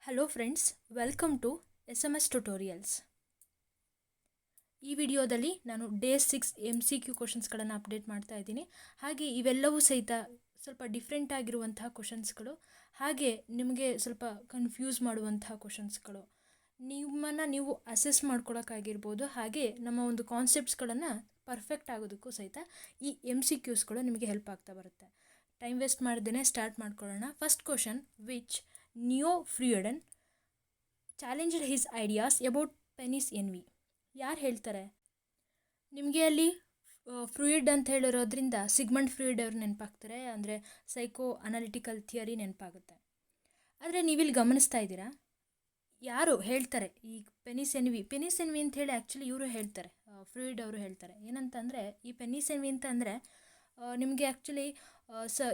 Hello friends, welcome to SMS tutorials. ಈ ವಿಡಿಯೋದಲ್ಲಿ ನಾನು ಡೇ 6 MCQ ಕ್ವಶನ್ಸ್ಗಳನ್ನು ಅಪ್ಡೇಟ್ ಮಾಡ್ತಾ ಇದ್ದೀನಿ. ಹಾಗೆ ಇವೆಲ್ಲವೂ ಸಹಿತ ಸ್ವಲ್ಪ ಡಿಫ್ರೆಂಟ್ ಆಗಿರುವಂತಹ ಕ್ವಶನ್ಸ್ಗಳು, ಹಾಗೆ ನಿಮಗೆ ಸ್ವಲ್ಪ ಕನ್ಫ್ಯೂಸ್ ಮಾಡುವಂತಹ ಕ್ವಶನ್ಸ್ಗಳು, ನಿಮ್ಮನ್ನು ನೀವು ಅಸೆಸ್ ಮಾಡ್ಕೊಳ್ಳೋಕ್ಕಾಗಿರ್ಬೋದು. ಹಾಗೆ ನಮ್ಮ ಒಂದು ಕಾನ್ಸೆಪ್ಟ್ಸ್ಗಳನ್ನು ಪರ್ಫೆಕ್ಟ್ ಆಗೋದಕ್ಕೂ ಸಹಿತ ಈ MCQಸ್ಗಳು ನಿಮಗೆ ಹೆಲ್ಪ್ ಆಗ್ತಾ ಬರುತ್ತೆ. ಟೈಮ್ ವೇಸ್ಟ್ ಮಾಡ್ದೇ ಸ್ಟಾರ್ಟ್ ಮಾಡ್ಕೊಳ್ಳೋಣ. First question, which neo Freudian challenged his ideas about penis envy. ಯಾರು ಹೇಳ್ತಾರೆ? ನಿಮಗೆ ಅಲ್ಲಿ ಫ್ಲೂಯಿಡ್ ಅಂತ ಹೇಳಿರೋದ್ರಿಂದ ಸಿಗ್ಮಂಡ್ ಫ್ಲೂಯಿಡ್ ಅವ್ರು ನೆನಪಾಗ್ತಾರೆ, ಅಂದರೆ ಸೈಕೋ ಅನಾಲಿಟಿಕಲ್ ಥಿಯರಿ ನೆನಪಾಗುತ್ತೆ. ಆದರೆ ನೀವಿಲ್ಲಿ ಗಮನಿಸ್ತಾ ಇದ್ದೀರಾ, ಯಾರು ಹೇಳ್ತಾರೆ ಈ ಪೆನಿಸ್ ಎನ್ವಿ ಅಂತ ಹೇಳಿ ಆ್ಯಕ್ಚುಲಿ ಇವರು ಹೇಳ್ತಾರೆ, ಫ್ಲೂಯಿಡ್ ಅವರು ಹೇಳ್ತಾರೆ. ಏನಂತಂದರೆ ಈ ಪೆನಿಸ್ ಎನ್ವಿ ಅಂತ ಅಂದರೆ ನಿಮಗೆ ಆ್ಯಕ್ಚುಲಿ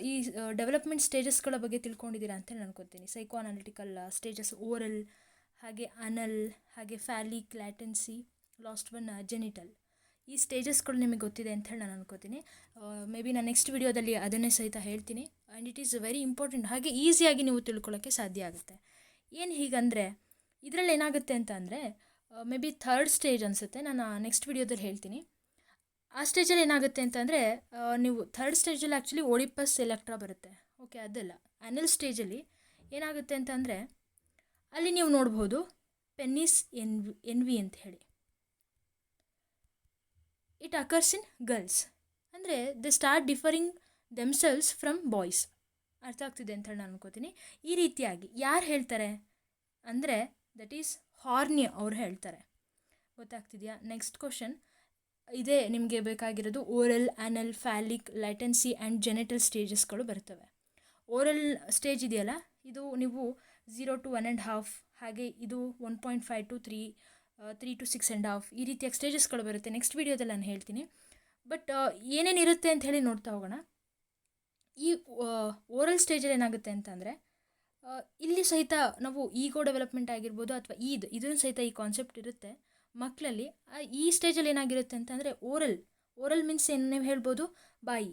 ಈ ಡೆವಲಪ್ಮೆಂಟ್ ಸ್ಟೇಜಸ್ಗಳ ಬಗ್ಗೆ ತಿಳ್ಕೊಂಡಿದ್ದೀರಾ ಅಂತ ಹೇಳಿ ಅನ್ಕೋತೀನಿ. ಸೈಕೋ ಅನಾಲಿಟಿಕಲ್ ಸ್ಟೇಜಸ್, ಓರಲ್, ಹಾಗೆ ಅನಲ್, ಹಾಗೆ ಫ್ಯಾಲಿಕ್, ಲ್ಯಾಟೆನ್ಸಿ, ಲಾಸ್ಟ್ ಒನ್ ಜೆನಿಟಲ್. ಈ ಸ್ಟೇಜಸ್ಗಳು ನಿಮಗೆ ಗೊತ್ತಿದೆ ಅಂತ ಹೇಳಿ ನಾನು ಅನ್ಕೋತೀನಿ. ಮೇ ಬಿ ನಾನು ನೆಕ್ಸ್ಟ್ ವಿಡಿಯೋದಲ್ಲಿ ಅದನ್ನೇ ಸಹಿತ ಹೇಳ್ತೀನಿ. And it is very important, ಹಾಗೆ ಈಸಿಯಾಗಿ ನೀವು ತಿಳ್ಕೊಳ್ಳೋಕ್ಕೆ ಸಾಧ್ಯ ಆಗುತ್ತೆ. ಏನು ಹೀಗಂದರೆ ಇದರಲ್ಲಿ ಏನಾಗುತ್ತೆ ಅಂತ ಅಂದರೆ ಮೇ ಬಿ ಥರ್ಡ್ ಸ್ಟೇಜ್ ಅನಿಸುತ್ತೆ, ನಾನು ನೆಕ್ಸ್ಟ್ ವಿಡಿಯೋದಲ್ಲಿ ಹೇಳ್ತೀನಿ. ಆ ಸ್ಟೇಜಲ್ಲಿ ಏನಾಗುತ್ತೆ ಅಂತಂದರೆ ನೀವು ಥರ್ಡ್ ಸ್ಟೇಜಲ್ಲಿ ಆ್ಯಕ್ಚುಲಿ ಓಡಿಪಸ್ ಎಲೆಕ್ಟ್ರಾ ಬರುತ್ತೆ. ಓಕೆ, ಅದಲ್ಲ. ಅನಲ್ ಸ್ಟೇಜಲ್ಲಿ ಏನಾಗುತ್ತೆ ಅಂತಂದರೆ ಅಲ್ಲಿ ನೀವು ನೋಡ್ಬೋದು ಪೆನ್ನಿಸ್ ಎನ್ವಿ ಅಂತ ಹೇಳಿ. ಇಟ್ ಅಕರ್ಸ್ ಇನ್ ಗರ್ಲ್ಸ್, ಅಂದರೆ they start differing themselves from boys. ಅರ್ಥ ಆಗ್ತಿದೆ ಅಂತ ಹೇಳಿ ನಾನು ಅನ್ಕೋತೀನಿ. ಈ ರೀತಿಯಾಗಿ ಯಾರು ಹೇಳ್ತಾರೆ ಅಂದರೆ ದಟ್ ಈಸ್ ಹಾರ್ನಿ ಅವ್ರು ಹೇಳ್ತಾರೆ. ಗೊತ್ತಾಗ್ತಿದೆಯಾ? ನೆಕ್ಸ್ಟ್ ಕ್ವಶನ್, ಇದೇ ನಿಮಗೆ ಬೇಕಾಗಿರೋದು. ಓರಲ್, ಅನಲ್, ಫ್ಯಾಲಿಕ್, ಲ್ಯಾಟೆನ್ಸಿ ಆ್ಯಂಡ್ ಜೆನೆಟಲ್ ಸ್ಟೇಜಸ್ಗಳು ಬರ್ತವೆ. ಓರಲ್ ಸ್ಟೇಜ್ ಇದೆಯಲ್ಲ, ಇದು ನೀವು 0 to 1.5, ಹಾಗೆ ಇದು 1.5 to 3, 3 to 6.5, ಈ ರೀತಿಯ ಸ್ಟೇಜಸ್ಗಳು ಬರುತ್ತೆ. ನೆಕ್ಸ್ಟ್ ವಿಡಿಯೋದಲ್ಲಿ ನಾನು ಹೇಳ್ತೀನಿ. ಬಟ್ ಏನೇನಿರುತ್ತೆ ಅಂತ ಹೇಳಿ ನೋಡ್ತಾ ಹೋಗೋಣ. ಈ ಓರಲ್ ಸ್ಟೇಜಲ್ಲಿ ಏನಾಗುತ್ತೆ ಅಂತಂದರೆ ಇಲ್ಲಿ ಸಹಿತ ನಾವು ಈಗೋ ಡೆವಲಪ್ಮೆಂಟ್ ಆಗಿರ್ಬೋದು, ಅಥವಾ ಇದನ್ನು ಸಹಿತ ಈ ಕಾನ್ಸೆಪ್ಟ್ ಇರುತ್ತೆ ಮಕ್ಕಳಲ್ಲಿ. ಈ ಸ್ಟೇಜಲ್ಲಿ ಏನಾಗಿರುತ್ತೆ ಅಂತಂದರೆ ಓರಲ್ ಮೀನ್ಸ್ ಏನು ನೀವು ಹೇಳ್ಬೋದು, ಬಾಯಿ.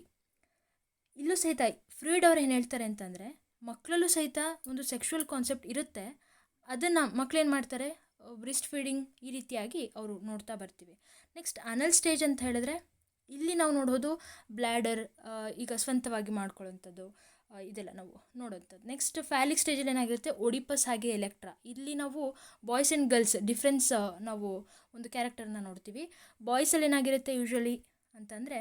ಇಲ್ಲೂ ಸಹಿತ ಫ್ಲೂಯಿಡ್ ಅವ್ರು ಏನು ಹೇಳ್ತಾರೆ ಅಂತಂದರೆ ಮಕ್ಕಳಲ್ಲೂ ಸಹಿತ ಒಂದು ಸೆಕ್ಷುವಲ್ ಕಾನ್ಸೆಪ್ಟ್ ಇರುತ್ತೆ. ಅದನ್ನು ಮಕ್ಕಳೇನು ಮಾಡ್ತಾರೆ, ಬ್ರೆಸ್ಟ್ ಫೀಡಿಂಗ್ ಈ ರೀತಿಯಾಗಿ ಅವರು ನೋಡ್ತಾ ಬರ್ತೀವಿ. ನೆಕ್ಸ್ಟ್ ಅನಲ್ ಸ್ಟೇಜ್ ಅಂತ ಹೇಳಿದ್ರೆ ಇಲ್ಲಿ ನಾವು ನೋಡೋದು ಬ್ಲ್ಯಾಡರ್, ಈಗ ಸ್ವಂತವಾಗಿ ಮಾಡ್ಕೊಳ್ಳೋಂಥದ್ದು, ಇದೆಲ್ಲ ನಾವು ನೋಡೋಂಥದ್ದು. ನೆಕ್ಸ್ಟ್ ಫ್ಯಾಲಿಕ್ ಸ್ಟೇಜಲ್ಲಿ ಏನಾಗಿರುತ್ತೆ, ಓಡಿಪಸ್ ಹಾಗೆ ಎಲೆಕ್ಟ್ರಾ. ಇಲ್ಲಿ ನಾವು ಬಾಯ್ಸ್ ಆ್ಯಂಡ್ ಗರ್ಲ್ಸ್ ಡಿಫ್ರೆನ್ಸ್ ನಾವು ಒಂದು ಕ್ಯಾರೆಕ್ಟರ್ನ ನೋಡ್ತೀವಿ. ಬಾಯ್ಸಲ್ಲಿ ಏನಾಗಿರುತ್ತೆ ಯೂಶ್ವಲಿ ಅಂತಂದರೆ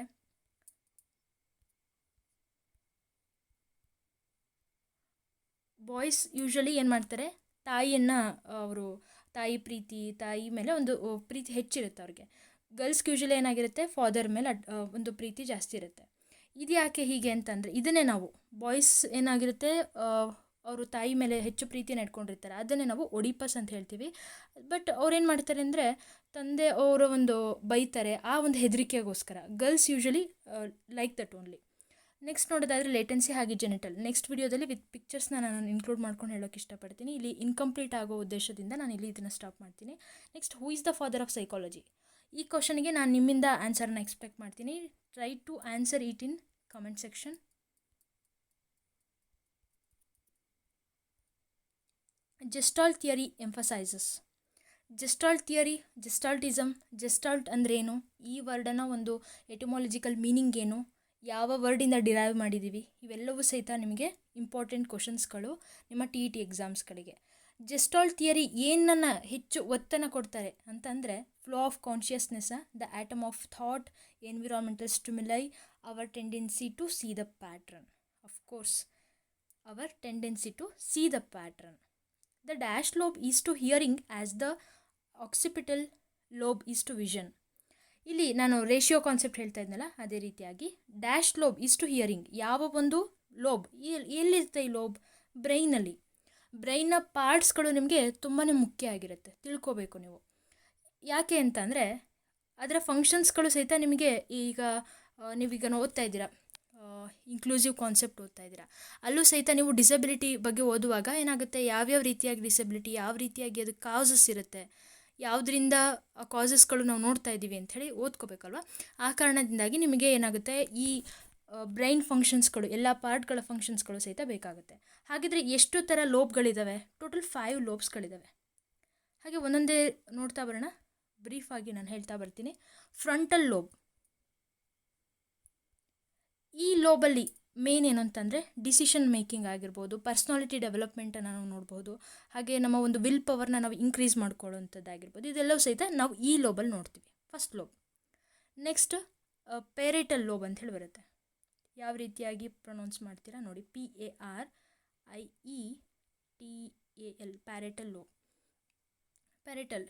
ಬಾಯ್ಸ್ ಯೂಶ್ವಲಿ ಏನು ಮಾಡ್ತಾರೆ, ತಾಯಿಯನ್ನು ಅವರು ತಾಯಿ ಮೇಲೆ ಒಂದು ಪ್ರೀತಿ ಹೆಚ್ಚಿರುತ್ತೆ ಅವ್ರಿಗೆ. ಗರ್ಲ್ಸ್ಗೆ ಯೂಶ್ವಲಿ ಏನಾಗಿರುತ್ತೆ, ಫಾದರ್ ಮೇಲೆ ಒಂದು ಪ್ರೀತಿ ಜಾಸ್ತಿ ಇರುತ್ತೆ. ಇದು ಯಾಕೆ ಹೀಗೆ ಅಂತಂದರೆ ಇದನ್ನೇ ನಾವು ಬಾಯ್ಸ್ ಏನಾಗಿರುತ್ತೆ, ಅವರು ತಾಯಿ ಮೇಲೆ ಹೆಚ್ಚು ಪ್ರೀತಿಯನ್ನು ಇಟ್ಕೊಂಡಿರ್ತಾರೆ, ಅದನ್ನೇ ನಾವು ಒಡಿಪಸ್ ಅಂತ ಹೇಳ್ತೀವಿ. ಬಟ್ ಅವ್ರೇನು ಮಾಡ್ತಾರೆ ಅಂದರೆ ತಂದೆ ಅವರ ಒಂದು ಬೈತಾರೆ, ಆ ಒಂದು ಹೆದರಿಕೆಗೋಸ್ಕರ. Girls usually like that only. Next ನೋಡೋದಾದರೆ ಲೇಟೆನ್ಸಿ ಹಾಗೆ ಜೆನಿಟಲ್. ನೆಕ್ಸ್ಟ್ ವಿಡಿಯೋದಲ್ಲಿ ವಿತ್ ಪಿಕ್ಚರ್ಸ್ನ ನಾನು ಇನ್ಕ್ಲೂಡ್ ಮಾಡ್ಕೊಂಡು ಹೇಳೋಕ್ಕೆ ಇಷ್ಟಪಡ್ತೀನಿ. ಇಲ್ಲಿ ಇನ್ಕಂಪ್ಲೀಟ್ ಆಗೋ ಉದ್ದೇಶದಿಂದ ನಾನು ಇಲ್ಲಿ ಇದನ್ನು ಸ್ಟಾಪ್ ಮಾಡ್ತೀನಿ. Next, who is the father of psychology? ಈ ಕ್ವಶನ್ಗೆ ನಾನು ನಿಮ್ಮಿಂದ ಆನ್ಸರ್ನ ಎಕ್ಸ್ಪೆಕ್ಟ್ ಮಾಡ್ತೀನಿ. Try to answer it in comment section. Gestalt theory emphasises. Gestalt theory, gestaltism, gestalt ಅಂದರೆ ಏನು, ಈ ವರ್ಡನ್ನು ಒಂದು ಎಟಿಮಾಲಜಿಕಲ್ ಮೀನಿಂಗ್ ಏನು, ಯಾವ ವರ್ಡಿಂದ ಡಿರೈವ್ ಮಾಡಿದ್ದೀವಿ, ಇವೆಲ್ಲವೂ ಸಹಿತ ನಿಮಗೆ ಇಂಪಾರ್ಟೆಂಟ್ ಕ್ವಶನ್ಸ್ಗಳು ನಿಮ್ಮ TET ಎಕ್ಸಾಮ್ಸ್ಗಳಿಗೆ. ಜೆಸ್ಟಾಲ್ಟ್ ಥಿಯರಿ ಏನನ್ನು ಹೆಚ್ಚು ಒತ್ತನ್ನು ಕೊಡ್ತಾರೆ ಅಂತಂದರೆ flow of consciousness, the atom of thought, environmental stimuli, our tendency to see the pattern. Of course, our tendency to see the pattern. The dash lobe is to hearing as the occipital lobe is to vision. ಇಲ್ಲಿ ನಾನು ratio concept ಹೇಳ್ತಾ ಇದ್ನಲ್ಲ, ಅದೇ ರೀತಿಯಾಗಿ dash lobe is to hearing. ಯಾವ ಒಂದು lobe ಎಲ್ಲಿರುತ್ತೆ ಈ ಲೋಬ್? ಬ್ರೈನಲ್ಲಿ. ಬ್ರೈನ್ನ ಪಾರ್ಟ್ಸ್ಗಳು ನಿಮಗೆ ತುಂಬಾ ಮುಖ್ಯ ಆಗಿರುತ್ತೆ, ತಿಳ್ಕೋಬೇಕು ನೀವು. ಯಾಕೆ ಅಂತಂದರೆ ಅದರ ಫಂಕ್ಷನ್ಸ್ಗಳು ಸಹಿತ ನಿಮಗೆ ಈಗ ನೀವೀಗ ಓದ್ತಾ ಇದ್ದೀರಾ, ಇನ್ಕ್ಲೂಸಿವ್ ಕಾನ್ಸೆಪ್ಟ್ ಓದ್ತಾ ಇದ್ದೀರಾ, ಅಲ್ಲೂ ಸಹಿತ ನೀವು ಡಿಸಬಿಲಿಟಿ ಬಗ್ಗೆ ಓದುವಾಗ ಏನಾಗುತ್ತೆ, ಯಾವ್ಯಾವ ರೀತಿಯಾಗಿ ಡಿಸಬಿಲಿಟಿ, ಯಾವ ರೀತಿಯಾಗಿ ಅದು ಕಾಸಸ್ ಇರುತ್ತೆ, ಯಾವುದರಿಂದ ಆ ಕಾಸಸ್ಗಳು ನಾವು ನೋಡ್ತಾ ಇದ್ದೀವಿ ಅಂಥೇಳಿ ಓದ್ಕೋಬೇಕಲ್ವ. ಆ ಕಾರಣದಿಂದಾಗಿ ನಿಮಗೆ ಏನಾಗುತ್ತೆ, ಈ ಬ್ರೈನ್ ಫಂಕ್ಷನ್ಸ್ಗಳು ಎಲ್ಲ ಪಾರ್ಟ್ಗಳ ಫಂಕ್ಷನ್ಸ್ಗಳು ಸಹಿತ ಬೇಕಾಗುತ್ತೆ. ಹಾಗಿದ್ರೆ ಎಷ್ಟು ಥರ ಲೋಬ್ಗಳಿದ್ದಾವೆ? ಟೋಟಲ್ 5 ಲೋಬ್ಸ್ಗಳಿದ್ದಾವೆ. ಹಾಗೆ ಒಂದೊಂದೇ ನೋಡ್ತಾ ಬರೋಣ. ಬ್ರೀಫಾಗಿ ನಾನು ಹೇಳ್ತಾ ಬರ್ತೀನಿ. ಫ್ರಂಟಲ್ ಲೋಬ್, ಈ ಲೋಬಲ್ಲಿ ಮೇನ್ ಏನು ಅಂತಂದರೆ ಡಿಸಿಷನ್ ಮೇಕಿಂಗ್ ಆಗಿರ್ಬೋದು, ಪರ್ಸ್ನಾಲಿಟಿ ಡೆವಲಪ್ಮೆಂಟನ್ನು ನಾವು ನೋಡ್ಬೋದು, ಹಾಗೆ ನಮ್ಮ ಒಂದು ವಿಲ್ ಪವರ್ನ ನಾವು ಇನ್ಕ್ರೀಸ್ ಮಾಡ್ಕೊಳ್ಳೋವಂಥದ್ದಾಗಿರ್ಬೋದು. ಇದೆಲ್ಲವೂ ಸಹಿತ ನಾವು ಈ ಲೋಬಲ್ಲಿ ನೋಡ್ತೀವಿ, ಫಸ್ಟ್ ಲೋಬ್. ನೆಕ್ಸ್ಟ್ ಪೇರೇಟಲ್ ಲೋಬ್ ಅಂತ ಹೇಳಿ ಬರುತ್ತೆ. ಯಾವ ರೀತಿಯಾಗಿ ಪ್ರೊನೌನ್ಸ್ ಮಾಡ್ತೀರಾ ನೋಡಿ, PARIETAL, ಪ್ಯಾರೇಟಲ್ ಲೋಬ್. ಪ್ಯಾರೇಟಲ್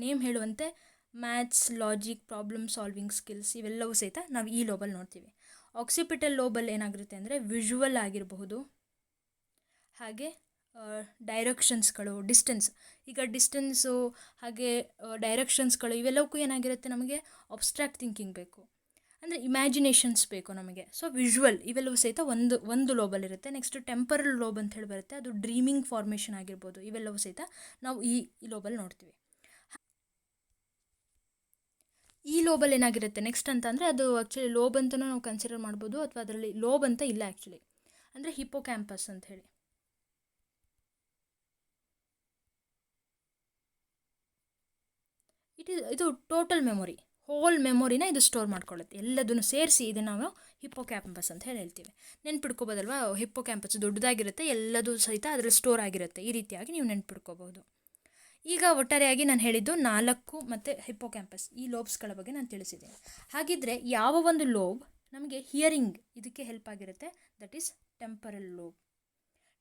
ನೇಮ್ ಹೇಳುವಂತೆ maths, logic, problem solving skills ಇವೆಲ್ಲವೂ ಸಹಿತ ನಾವು ಈ ಲೋಬಲ್ಲಿ ನೋಡ್ತೀವಿ. ಆಕ್ಸಿಪಿಟಲ್ ಲೋಬಲ್ಲಿ ಏನಾಗಿರುತ್ತೆ ಅಂದರೆ ವಿಜುವಲ್ ಆಗಿರಬಹುದು, ಹಾಗೆ ಡೈರೆಕ್ಷನ್ಸ್ಗಳು, ಡಿಸ್ಟೆನ್ಸ್. ಈಗ ಡಿಸ್ಟೆನ್ಸು ಹಾಗೆ ಡೈರೆಕ್ಷನ್ಸ್ಗಳು ಇವೆಲ್ಲವಕ್ಕೂ ಏನಾಗಿರುತ್ತೆ, ನಮಗೆ ಅಬ್ಸ್ಟ್ರಾಕ್ಟ್ ಥಿಂಕಿಂಗ್ ಬೇಕು, ಅಂದರೆ ಇಮ್ಯಾಜಿನೇಷನ್ಸ್ ಬೇಕು ನಮಗೆ. ಸೊ ವಿಜುವಲ್ ಇವೆಲ್ಲವೂ ಸಹಿತ ಒಂದು ಲೋಬಲ್ಲಿರುತ್ತೆ. ನೆಕ್ಸ್ಟ್ ಟೆಂಪರಲ್ ಲೋಬ್ ಅಂತ ಹೇಳಿ ಬರುತ್ತೆ, ಅದು ಡ್ರೀಮಿಂಗ್ ಫಾರ್ಮೇಷನ್ ಆಗಿರ್ಬೋದು, ಇವೆಲ್ಲವೂ ಸಹಿತ ನಾವು ಈ ಲೋಬಲ್ಲಿ ನೋಡ್ತೀವಿ. ಈ ಲೋಬಲ್ಲಿ ಏನಾಗಿರುತ್ತೆ ನೆಕ್ಸ್ಟ್ ಅಂತ ಅಂದರೆ, ಅದು ಆ್ಯಕ್ಚುಲಿ ಲೋಬ್ ಅಂತಲೂ ನಾವು ಕನ್ಸಿಡರ್ ಮಾಡ್ಬೋದು, ಅಥವಾ ಅದರಲ್ಲಿ ಲೋಬ್ ಅಂತ ಇಲ್ಲ ಆ್ಯಕ್ಚುಲಿ, ಅಂದರೆ ಹಿಪ್ಪೋಕ್ಯಾಂಪಸ್ ಅಂತ ಹೇಳಿ. ಇದು ಟೋಟಲ್ ಮೆಮೊರಿ, ಹೋಲ್ ಮೆಮೊರಿನ ಇದು ಸ್ಟೋರ್ ಮಾಡ್ಕೊಳ್ಳುತ್ತೆ, ಎಲ್ಲದನ್ನು ಸೇರಿಸಿ ಇದನ್ನು ನಾವು ಹಿಪ್ಪೋಕ್ಯಾಂಪಸ್ ಅಂತ ಹೇಳ್ತೀವಿ. ನೆನ್ಪಿಡ್ಕೋಬೋದಲ್ವಾ, ಹಿಪ್ಪೋಕ್ಯಾಂಪಸ್ ದೊಡ್ಡದಾಗಿರುತ್ತೆ, ಎಲ್ಲದೂ ಸಹಿತ ಅದರಲ್ಲಿ ಸ್ಟೋರ್ ಆಗಿರುತ್ತೆ. ಈ ರೀತಿಯಾಗಿ ನೀವು ನೆನ್ಪಿಡ್ಕೋಬಹುದು. ಈಗ ಒಟ್ಟಾರೆಯಾಗಿ ನಾನು ಹೇಳಿದ್ದು 4 ಮತ್ತು ಹಿಪ್ಪೋಕ್ಯಾಂಪಸ್ ಈ ಲೋಬ್ಸ್ಗಳ ಬಗ್ಗೆ ನಾನು ತಿಳಿಸಿದ್ದೀನಿ. ಹಾಗಿದ್ರೆ ಯಾವ ಒಂದು ಲೋಬ್ ನಮಗೆ ಹಿಯರಿಂಗ್ ಇದಕ್ಕೆ ಹೆಲ್ಪ್ ಆಗಿರುತ್ತೆ, that is temporal lobe.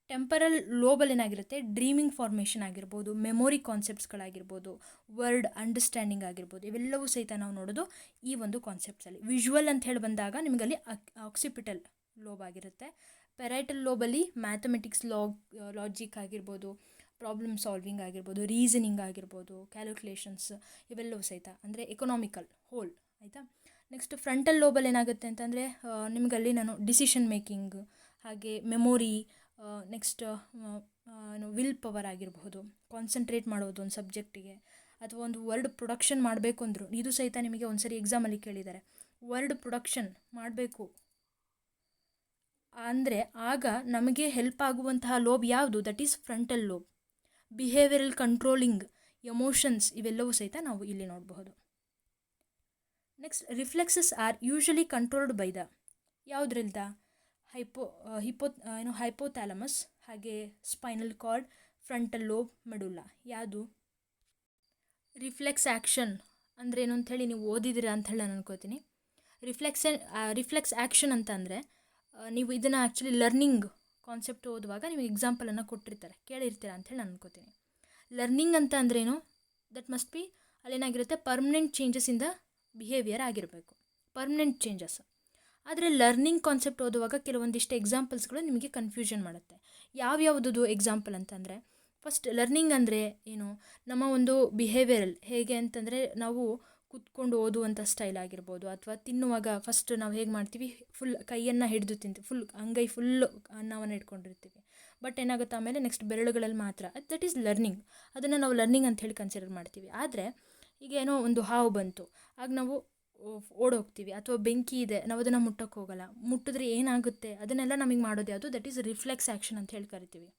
Temporal ಲೋಬಲ್ಲಿ ಏನಾಗಿರುತ್ತೆ, ಡ್ರೀಮಿಂಗ್ ಫಾರ್ಮೇಷನ್ ಆಗಿರ್ಬೋದು, ಮೆಮೊರಿ ಕಾನ್ಸೆಪ್ಟ್ಸ್ಗಳಾಗಿರ್ಬೋದು, ವರ್ಡ್ ಅಂಡರ್ಸ್ಟ್ಯಾಂಡಿಂಗ್ ಆಗಿರ್ಬೋದು, ಇವೆಲ್ಲವೂ ಸಹಿತ ನಾವು ನೋಡೋದು ಈ ಒಂದು ಕಾನ್ಸೆಪ್ಟ್ಸಲ್ಲಿ. ವಿಜುವಲ್ ಅಂತ ಹೇಳಿ ಬಂದಾಗ ನಿಮಗಲ್ಲಿ ಆಕ್ಸಿಪಿಟಲ್ ಲೋಬ್ ಆಗಿರುತ್ತೆ. ಪೆರೈಟಲ್ ಲೋಬಲ್ಲಿ ಮ್ಯಾಥಮೆಟಿಕ್ಸ್, ಲಾಜಿಕ್ ಆಗಿರ್ಬೋದು, ಪ್ರಾಬ್ಲಮ್ ಸಾಲ್ವಿಂಗ್ ಆಗಿರ್ಬೋದು, ರೀಸನಿಂಗ್ ಆಗಿರ್ಬೋದು, ಕ್ಯಾಲ್ಕುಲೇಷನ್ಸ್ ಇವೆಲ್ಲವೂ ಸಹಿತ, ಅಂದರೆ ಎಕನಾಮಿಕಲ್ ಹೋಲ್, ಆಯಿತಾ. ನೆಕ್ಸ್ಟ್ ಫ್ರಂಟಲ್ ಲೋಬಲ್ಲಿ ಏನಾಗುತ್ತೆ ಅಂತಂದರೆ ನಿಮಗಲ್ಲಿ ನಾನು ಡಿಸಿಷನ್ ಮೇಕಿಂಗ್, ಹಾಗೆ ಮೆಮೊರಿ, ನೆಕ್ಸ್ಟ್ ವಿಲ್ ಪವರ್ ಆಗಿರಬಹುದು, ಕಾನ್ಸಂಟ್ರೇಟ್ ಮಾಡೋದು ಒಂದು ಸಬ್ಜೆಕ್ಟಿಗೆ, ಅಥವಾ ಒಂದು ವರ್ಡ್ ಪ್ರೊಡಕ್ಷನ್ ಮಾಡಬೇಕು ಅಂದರು, ಇದು ಸಹಿತ ನಿಮಗೆ ಒಂದು ಸರಿ ಎಕ್ಸಾಮಲ್ಲಿ ಕೇಳಿದ್ದಾರೆ. ವರ್ಡ್ ಪ್ರೊಡಕ್ಷನ್ ಮಾಡಬೇಕು ಅಂದರೆ ಆಗ ನಮಗೆ ಹೆಲ್ಪ್ ಆಗುವಂತಹ ಲೋಬ್ ಯಾವುದು, that is frontal lobe. Behavioural controlling, emotions ಇವೆಲ್ಲವೂ ಸಹಿತ ನಾವು ಇಲ್ಲಿ ನೋಡಬಹುದು. Next reflexes are usually controlled by the, ಯಾವುದ್ರಿಂದ, ಹೈಪೋಥ್ಯಾಲಮಸ್, ಹಾಗೆ spinal cord, frontal lobe, medulla. ಯಾವುದು ರಿಫ್ಲೆಕ್ಸ್ ಆ್ಯಕ್ಷನ್ ಅಂದರೆ ಏನು ಅಂಥೇಳಿ ನೀವು ಓದಿದ್ದೀರಾ ಅಂಥೇಳಿ ನಾನು ಅನ್ಕೋತೀನಿ. ರಿಫ್ಲೆಕ್ಸ್ ಆ್ಯಕ್ಷನ್ ಅಂತ ಅಂದರೆ ನೀವು ಇದನ್ನು ಆ್ಯಕ್ಚುಲಿ ಲರ್ನಿಂಗ್ ಕಾನ್ಸೆಪ್ಟ್ ಓದುವಾಗ ನಿಮಗೆ ಎಕ್ಸಾಂಪಲನ್ನು ಕೊಟ್ಟಿರ್ತಾರೆ, ಕೇಳಿರ್ತೀರ ಅಂಥೇಳಿ ನಾನು ಅನ್ಕೋತೀನಿ. ಲರ್ನಿಂಗ್ ಅಂತ ಅಂದ್ರೇನು, ದಟ್ ಮಸ್ಟ್ ಬಿ ಅಲ್ಲೇನಾಗಿರುತ್ತೆ, permanent changes in the behaviour ಆಗಿರಬೇಕು, ಪರ್ಮನೆಂಟ್ ಚೇಂಜಸ್. ಆದರೆ ಲರ್ನಿಂಗ್ ಕಾನ್ಸೆಪ್ಟ್ ಓದುವಾಗ ಕೆಲವೊಂದಿಷ್ಟು ಎಕ್ಸಾಂಪಲ್ಸ್ಗಳು ನಿಮಗೆ ಕನ್ಫ್ಯೂಷನ್ ಮಾಡುತ್ತೆ. ಯಾವ್ಯಾವುದದು ಎಕ್ಸಾಂಪಲ್ ಅಂತಂದರೆ, ಫಸ್ಟ್ ಲರ್ನಿಂಗ್ ಅಂದರೆ ಏನು, ನಮ್ಮ ಒಂದು ಬಿಹೇವಿಯರಲ್ ಹೇಗೆ ಅಂತಂದರೆ, ನಾವು ಕೂತ್ಕೊಂಡು ಓದುವಂಥ ಸ್ಟೈಲ್ ಆಗಿರ್ಬೋದು, ಅಥವಾ ತಿನ್ನುವಾಗ ಫಸ್ಟ್ ನಾವು ಹೇಗೆ ಮಾಡ್ತೀವಿ, ಫುಲ್ ಕೈಯನ್ನು ಹಿಡಿದು ತಿಂತೀವಿ, ಫುಲ್ ಅಂಗೈ ಫುಲ್ಲು ಅನ್ನವನ್ನು ಇಟ್ಕೊಂಡಿರ್ತೀವಿ. ಬಟ್ ಏನಾಗುತ್ತೆ ಆಮೇಲೆ ನೆಕ್ಸ್ಟ್ ಬೆರಳುಗಳಲ್ಲಿ ಮಾತ್ರ, ದಟ್ ಈಸ್ ಲರ್ನಿಂಗ್. ಅದನ್ನು ನಾವು ಲರ್ನಿಂಗ್ ಅಂತ ಹೇಳಿ ಕನ್ಸಿಡರ್ ಮಾಡ್ತೀವಿ. ಆದರೆ ಈಗ ಏನೋ ಒಂದು ಹಾವು ಬಂತು, ಆಗ ನಾವು ಓಡೋಗ್ತೀವಿ, ಅಥವಾ ಬೆಂಕಿ ಇದೆ ನಾವು ಅದನ್ನು ಮುಟ್ಟಕ್ಕೆ ಹೋಗಲ್ಲ, ಮುಟ್ಟಿದ್ರೆ ಏನಾಗುತ್ತೆ ಅದನ್ನೆಲ್ಲ ನಮಗೆ ಮಾಡೋದು ಯಾವುದು, ದಟ್ ಈಸ್ ರಿಫ್ಲೆಕ್ಸ್ ಆ್ಯಕ್ಷನ್ ಅಂತ ಹೇಳಿ ಕರಿತೀವಿ.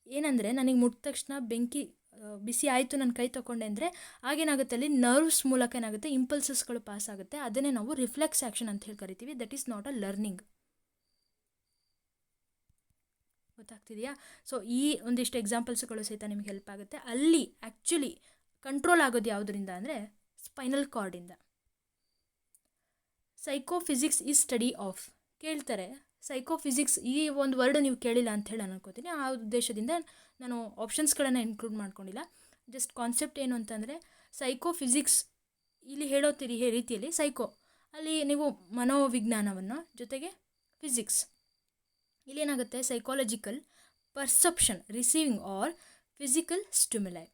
ಏನಂದರೆ ನನಗೆ ಮುಟ್ಟಿದ ತಕ್ಷಣ ಬೆಂಕಿ ಬಿಸಿ ಆಯಿತು, ನನ್ನ ಕೈ ತೊಗೊಂಡೆ ಅಂದರೆ ಆಗೇನಾಗುತ್ತೆ, ಅಲ್ಲಿ ನರ್ವ್ಸ್ ಮೂಲಕ ಏನಾಗುತ್ತೆ, ಇಂಪಲ್ಸಸ್ಗಳು ಪಾಸ್ ಆಗುತ್ತೆ, ಅದನ್ನೇ ನಾವು ರಿಫ್ಲೆಕ್ಸ್ ಆ್ಯಕ್ಷನ್ ಅಂತ ಹೇಳಿ ಕರಿತೀವಿ. That is not a learning. ಗೊತ್ತಾಗ್ತಿದೆಯಾ? ಸೊ ಈ ಒಂದಿಷ್ಟು ಎಕ್ಸಾಂಪಲ್ಸ್ಗಳು ಸಹಿತ ನಿಮಗೆ ಹೆಲ್ಪ್ ಆಗುತ್ತೆ. ಅಲ್ಲಿ ಆ್ಯಕ್ಚುಲಿ ಕಂಟ್ರೋಲ್ ಆಗೋದು ಯಾವುದರಿಂದ ಅಂದರೆ ಸ್ಪೈನಲ್ ಕಾರ್ಡಿಂದ. ಸೈಕೋಫಿಸಿಕ್ಸ್ ಈಸ್ ಸ್ಟಡಿ ಆಫ್, ಕೇಳ್ತಾರೆ ಸೈಕೋಫಿಸಿಕ್ಸ್ ಈ ಒಂದು ವರ್ಡ್ ನೀವು ಕೇಳಿಲ್ಲ ಅಂಥೇಳಿ ನಾನು ಅನ್ಕೋತೀನಿ. ಆ ಉದ್ದೇಶದಿಂದ ನಾನು ಆಪ್ಷನ್ಸ್ಗಳನ್ನು ಇನ್ಕ್ಲೂಡ್ ಮಾಡ್ಕೊಂಡಿಲ್ಲ. ಜಸ್ಟ್ ಕಾನ್ಸೆಪ್ಟ್ ಏನು ಅಂತಂದರೆ, ಸೈಕೋಫಿಸಿಕ್ಸ್ ಇಲ್ಲಿ ಹೇಳೋತಿರಿ ರೀತಿಯಲ್ಲಿ ಸೈಕೋ ಅಲ್ಲಿ ನೀವು ಮನೋವಿಜ್ಞಾನವನ್ನು, ಜೊತೆಗೆ ಫಿಸಿಕ್ಸ್ ಇಲ್ಲಿ ಏನಾಗುತ್ತೆ, psychological perception, receiving or physical stimuli,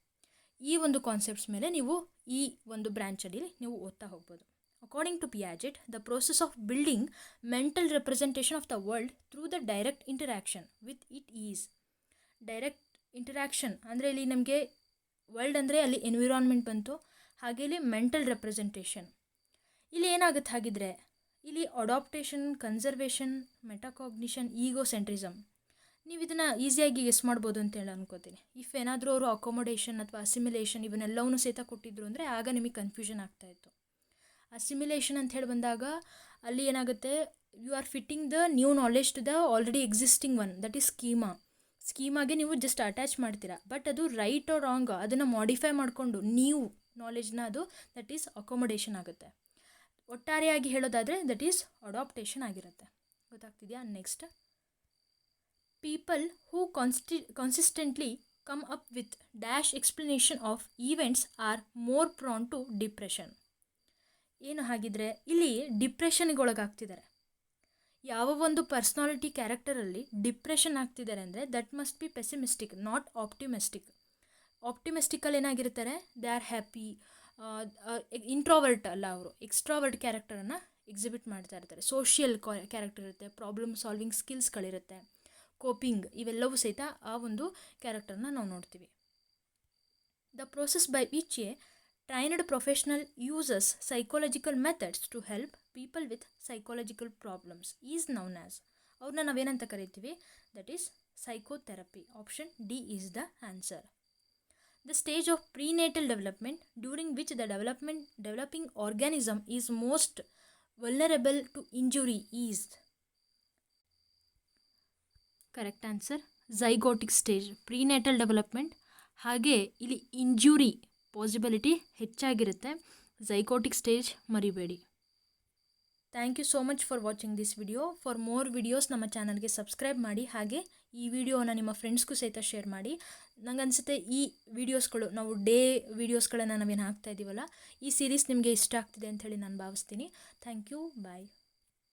ಈ ಒಂದು ಕಾನ್ಸೆಪ್ಟ್ಸ್ ಮೇಲೆ ನೀವು ಈ ಒಂದು ಬ್ರ್ಯಾಂಚಲ್ಲಿ ನೀವು ಓದ್ತಾ ಹೋಗ್ಬೋದು. According to Piaget, the process of building mental representation of the world through the direct interaction with it is. Direct interaction ಅಂದರೆ ಇಲ್ಲಿ ನಮಗೆ ವರ್ಲ್ಡ್ ಅಂದರೆ ಅಲ್ಲಿ ಎನ್ವಿರಾನ್ಮೆಂಟ್ ಬಂತು, ಹಾಗೆ ಇಲ್ಲಿ ಮೆಂಟಲ್ ರೆಪ್ರೆಸೆಂಟೇಷನ್. ಇಲ್ಲಿ ಏನಾಗುತ್ತೆ ಹಾಗಿದ್ರೆ, ಇಲ್ಲಿ ಅಡಾಪ್ಟೇಷನ್, ಕನ್ಸರ್ವೇಷನ್, ಮೆಟಾಕಾಗ್ನಿಷನ್, ಈಗೋಸೆಂಟ್ರಿಸಮ್, ನೀವು ಇದನ್ನು ಈಸಿಯಾಗಿ ಗೆಸ್ ಮಾಡ್ಬೋದು ಅಂತೇಳಿ ಅನ್ಕೋತೀನಿ. ಇಫ್ ಏನಾದರೂ ಅವರು ಅಕೊಮೊಡೇಷನ್ ಅಥವಾ ಅಸಿಮಿಲೇಷನ್ ಇವನ್ನೆಲ್ಲವನ್ನೂ ಸಹಿತ ಕೊಟ್ಟಿದ್ರು ಅಂದರೆ ಆಗ ನಿಮಗೆ ಕನ್ಫ್ಯೂಷನ್ ಆಗ್ತಾಯಿತ್ತು. ಅಸಿಮಿಲೇಷನ್ ಅಂತ ಹೇಳಿ ಬಂದಾಗ ಅಲ್ಲಿ ಏನಾಗುತ್ತೆ, you are fitting the new knowledge to the already existing one, that is ಸ್ಕೀಮಾಗೆ ನೀವು ಜಸ್ಟ್ ಅಟ್ಯಾಚ್ ಮಾಡ್ತೀರಾ. ಬಟ್ ಅದು ರೈಟ್ ಆರ್ ರಾಂಗ್ ಅದನ್ನು ಮಾಡಿಫೈ ಮಾಡಿಕೊಂಡು ನ್ಯೂ ನಾಲೆಜ್ನ ಅದು ದಟ್ ಈಸ್ ಅಕೊಮೊಡೇಷನ್ ಆಗುತ್ತೆ. ಒಟ್ಟಾರೆಯಾಗಿ ಹೇಳೋದಾದರೆ ದಟ್ ಈಸ್ ಅಡಾಪ್ಟೇಷನ್ ಆಗಿರುತ್ತೆ. ಗೊತ್ತಾಗ್ತಿದೆಯಾ? Next, people who consistently come up with dash explanation of events are more prone to depression. ಏನು ಹಾಗಿದ್ರೆ ಇಲ್ಲಿ ಡಿಪ್ರೆಷನ್ಗೆ ಒಳಗಾಗ್ತಿದ್ದಾರೆ. ಯಾವ ಒಂದು ಪರ್ಸ್ನಾಲಿಟಿ ಕ್ಯಾರೆಕ್ಟರಲ್ಲಿ ಡಿಪ್ರೆಷನ್ ಆಗ್ತಿದ್ದಾರೆ ಅಂದರೆ that must be pessimistic, not optimistic. ಆಪ್ಟಿಮಿಸ್ಟಿಕಲ್ಲಿ ಏನಾಗಿರ್ತಾರೆ, ದೇ ಆರ್ ಹ್ಯಾಪಿ. ಇಂಟ್ರೋವರ್ಟ್ ಅಲ್ಲ, ಅವರು ಎಕ್ಸ್ಟ್ರಾವರ್ಟ್ ಕ್ಯಾರೆಕ್ಟರನ್ನು ಎಕ್ಸಿಬಿಟ್ ಮಾಡ್ತಾ ಇರ್ತಾರೆ. ಸೋಷಿಯಲ್ ಕ್ಯಾರೆಕ್ಟರ್ ಇರುತ್ತೆ, ಪ್ರಾಬ್ಲಮ್ ಸಾಲ್ವಿಂಗ್ ಸ್ಕಿಲ್ಸ್ಗಳಿರುತ್ತೆ, ಕೋಪಿಂಗ್, ಇವೆಲ್ಲವೂ ಸಹಿತ ಆ ಒಂದು ಕ್ಯಾರೆಕ್ಟರ್ನ ನಾವು ನೋಡ್ತೀವಿ. The process by which a trained professional uses psychological methods to help people with psychological problems is known as, ಅವ್ರನ್ನ ನಾವೇನಂತ ಕರಿತೀವಿ, that is psychotherapy. Option D is the answer. The stage of prenatal development during which the developing organism is most vulnerable to injury is. Correct answer zygotic stage, prenatal development. ಹಾಗೆ ಇಲ್ಲಿ injury possibility ಹೆಚ್ಚಾಗಿರುತ್ತೆ. Zygotic stage ಮರಿಬೇಡಿ. Thank you so much for watching this video. For more videos ನಮ್ಮ ಚಾನಲ್ಗೆ subscribe ಮಾಡಿ, ಹಾಗೆ ಈ ವಿಡಿಯೋನ ನಿಮ್ಮ ಫ್ರೆಂಡ್ಸ್ಗೂ ಸಹಿತ ಶೇರ್ ಮಾಡಿ. ನನಗನ್ಸುತ್ತೆ ಈ ವಿಡಿಯೋಸ್ಗಳು, ನಾವು ಡೇ ವಿಡಿಯೋಸ್ಗಳನ್ನು ನಾವೇನು ಹಾಕ್ತಾ ಇದ್ದೀವಲ್ಲ, ಈ ಸೀರೀಸ್ ನಿಮಗೆ ಇಷ್ಟ ಆಗ್ತಿದೆ ಅಂಥೇಳಿ ನಾನು ಭಾವಿಸ್ತೀನಿ. Thank you, bye.